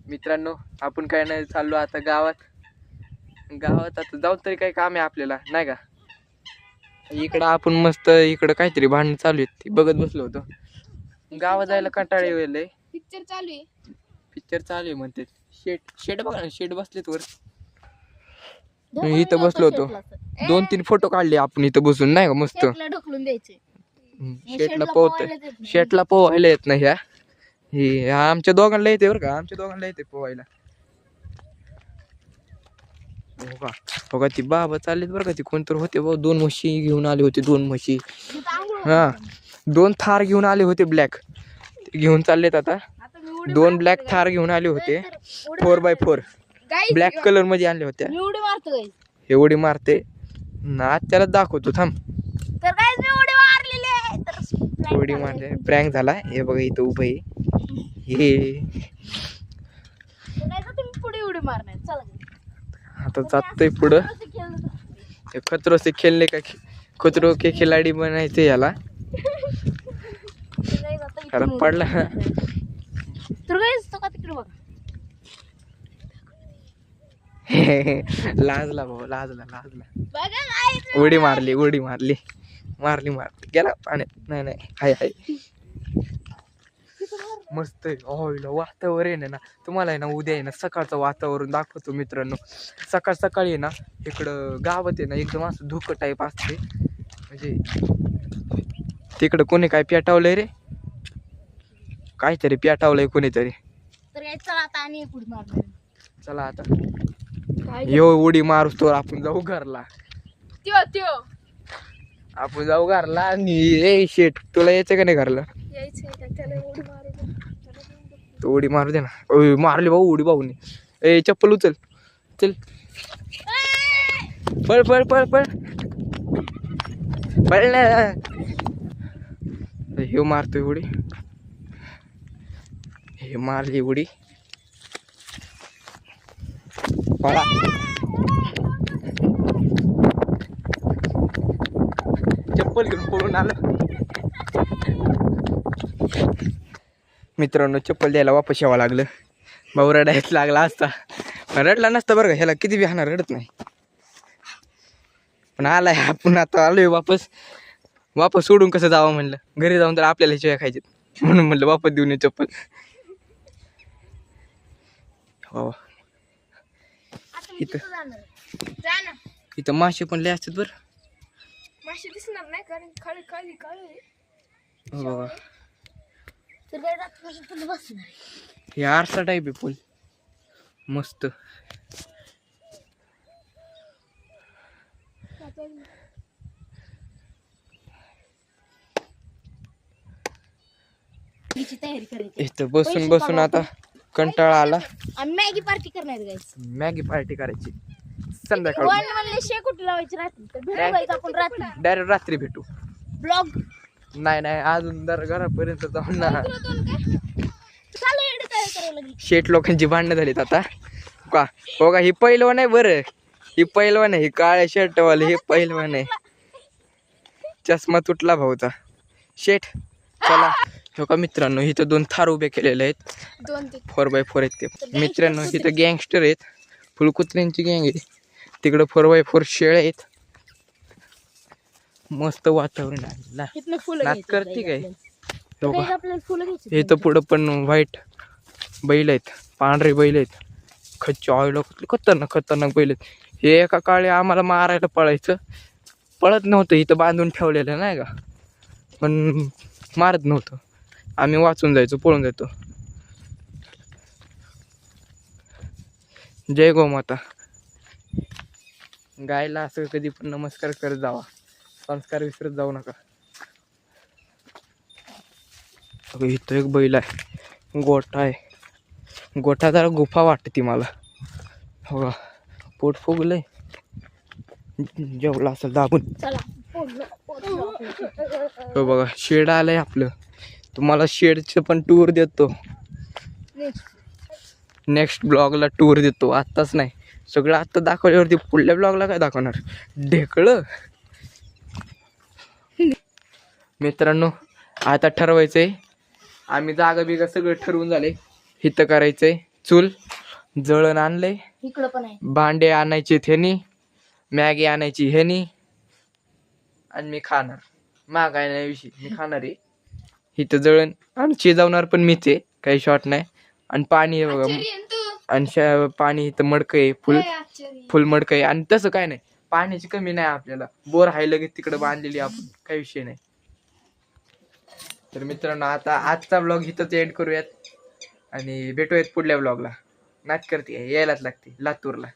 मित्रांनो आपण काय नाही चाललो आता गावात आता जाऊ तरी काही काम आहे आपल्याला नाही का. इकडं आपण मस्त इकडं काहीतरी भांडण चालू आहेत ती बघत बसलो होतो. गावात जायला कंटाळा येईल. पिक्चर चालू आहे म्हणते. शेड बघा ना, शेड बसलेत वर. मी इथं बसलो होतो. 2-3 फोटो काढले आपण इथं बसून नाही का मस्त. ढकलून द्यायचे. शेटला पोहायला येत नाही ह्या आमच्या दोघांना येते बरं का. आमच्या दोघांना येते पोहायला. हो का ती बाबा चाललेत बरं का. ती कोणतर होते बाबा. 2 म्हशी घेऊन आले होते. 2 म्हशी हा 2 थार घेऊन आले होते ब्लॅक. ते घेऊन चाललेत आता. 2 ब्लॅक थार घेऊन आले होते 4x4 ब्लॅक कलर मध्ये आणले होते. एवढी मारते ना त्याला दाखवतो थांब. उडी मारले प्रँक झाला. हे बघा इथं उभं आहे हे. आता जातोय पुढं. खतरो से खेळले का खतरो के खिलाडी बनायचे याला. पडला लाजला भाऊ लाजला. उडी मारली गेला पाण्यात. नाही हाय मस्त आहे. वातावरण आहे ना. तुम्हाला आहे ना उद्या आहे ना सकाळचं वातावरण दाखवतो मित्रांनो. सकाळी आहे ना इकडं गावात आहे ना एकदम असं धुकं टाईप असते. म्हणजे तिकडं कोणी काय पेटावलंय रे. काहीतरी पेटावलंय कोणीतरी. चला आता यो उडी मारूस तर आपण जाऊ घरला. आपण जाऊ घरला. आणि ए शेट तुला यायचं का नाही घरला. तो उडी मारू दे ना. मारली भाऊ उडी भाऊनी. ए चप्पल उचल चल. पळ ना. हे मारतोय उडी. हे मारली उडी. पळा चप्पल घेऊन पळून आलं. मित्रांनो चप्पल द्यायला वापस यावं लागलं. भाऊ रडायच लागला असता. रडला नसता बरं का. ह्याला किती बी हाणार रडत नाही. पण आलाय आपण आता आलोय वापस सोडून कसं जावं म्हणलं. घरी जाऊन तर आपल्याला शिवाय खायचे म्हणून म्हणलं वापस देऊन ये चप्पल. हो इथं मासे पण लय असतात बरं. मासे दिसणार नाही कारण काळी बघा हे आरसा टाईप आहे पूल मस्त. इथं बसून आता कंटाळा आला. मॅगी पार्टी करणार गाईस. मॅगी पार्टी करायची संध्याकाळी. शेकोटी लावायची रात्री. डायरेक्ट रात्री भेटू. ब्लॉग नाही अजून घरापर्यंत जाऊन ना. शेट लोकांची भांडणं झालीत आता का. हो का ही पहिलवान आहे बरं. ही पहिलवान आहे. ही काळ्या शर्टवाले हे पहिलवान आहे. चष्मा तुटला भाऊचा. शेट चला. हो का मित्रांनो इथं 2 थार उभे केलेले आहेत. 4x4 आहेत ते. मित्रांनो इथं गँगस्टर आहेत. फुलकुत्र्यांची गँग आहे. तिकडं 4x4 शेळ आहेत. मस्त वातावरण आहे. नाच करते काय. इथं पुढं पण व्हाईट बैल आहेत. पांढरे बैल आहेत. खच्ची खतरनाक बैल आहेत. हे एका काळी आम्हाला मारायला पळत नव्हतं. इथं बांधून ठेवलेलं नाही का. पण मारत नव्हतं. आम्ही वाचून जायचो पळून जायचो. जय गोमाता. गायला असं कधी पण नमस्कार करत जावा. संस्कार विसरत जाऊ नका. इथं एक बैल आहे. गोठा आहे. गोठा जरा गुफा वाटते मला. हो पोट फुगलंय. जेवला असं दाबून. हो बघा शेड आलंय आपलं. तुम्हाला शेडचं पण टूर देतो. नेक्स्ट ब्लॉगला टूर देतो. आत्ताच नाही. सगळं आत्ता दाखवल्यावरती पुढल्या ब्लॉगला काय दाखवणार. ढेकळं. मित्रांनो आता ठरवायचंय. आम्ही जागा बिगा सगळं ठरवून झाले. हिथं करायचंय चूल जळण आणलंय, इकडं पण आहे. भांडे आणायचे ह्यानी, मॅगी आणायची ह्यानी, आणि मी खाणार. मागाय नाही विषय, मी खाणार आहे. इथं जळण आणि शिजवणार पण मीच आहे, काही शॉर्ट नाही. आणि पाणी आहे बघा, आश्चर्य आहे ना तू. आणि पाणी इथं मडकं आहे, फुल लय आश्चर्य. फुल मडकं आहे. आणि तसं काय नाही, पाण्याची कमी नाही आपल्याला. बोर हाय लगेच तिकडे बांधलेली आपण, काही विषय नाही. तर मित्रांनो, आता आजचा ब्लॉग इथंच एंड करूयात आणि भेटूयात पुढल्या ब्लॉगला. नाच करते यायलाच लागते लातूरला.